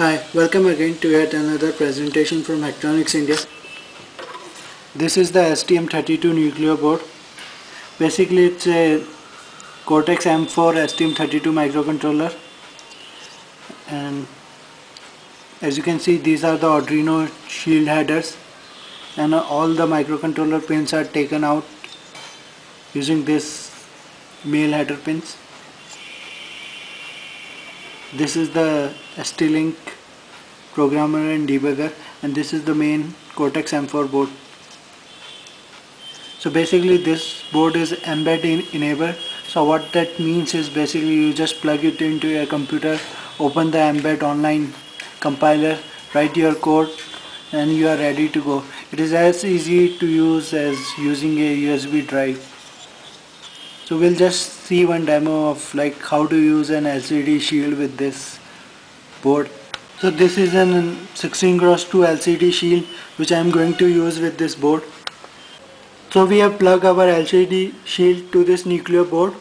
Hi, welcome again to yet another presentation from Hectronics India. This is the STM32 Nucleo board. Basically it's a Cortex M4 STM32 microcontroller, and as you can see these are the Arduino shield headers, and all the microcontroller pins are taken out using this male header pins. This is the ST-Link programmer and debugger, and this is the main Cortex M4 board. So basically this board is embed enabled. So what that means is basically you just plug it into your computer, open the embed online compiler, write your code, and you are ready to go. It is as easy to use as using a USB drive. So we'll just see one demo of like how to use an LCD shield with this board. So this is an 16x2 LCD shield which I am going to use with this board. So we have plugged our LCD shield to this Nucleo board.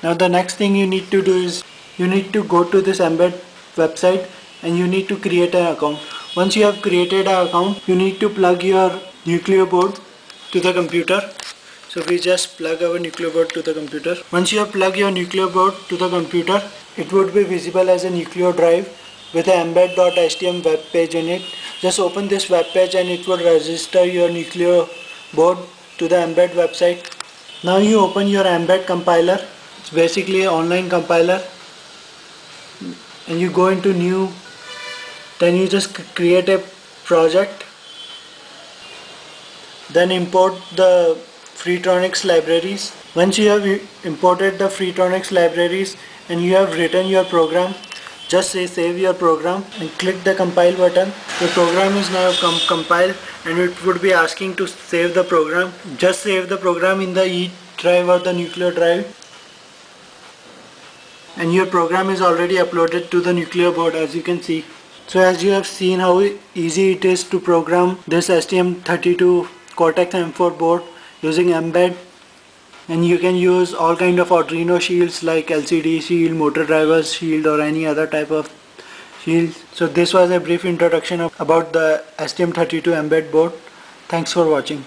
Now the next thing you need to do is you need to go to this embed website and you need to create an account. Once you have created an account, you need to plug your Nucleo board to the computer. So we just plug our Nucleo board to the computer. Once you have plugged your Nucleo board to the computer, it would be visible as a Nucleo drive with an embed.htm web page in it. Just open this web page and it will register your Nucleo board to the embed website. Now you open your embed compiler. It's basically an online compiler, and you go into new, then you just create a project, then import the Freetronics libraries. Once you have imported the Freetronics libraries and you have written your program, just say save your program and click the compile button. The program is now compiled and it would be asking to save the program. Just save the program in the E drive or the Nucleo drive, and your program is already uploaded to the Nucleo board, as you can see. So as you have seen how easy it is to program this STM32 Cortex M4 board using embed, and you can use all kind of Arduino shields like LCD shield, motor drivers shield, or any other type of shield. So this was a brief introduction about the STM32 embed board. Thanks for watching.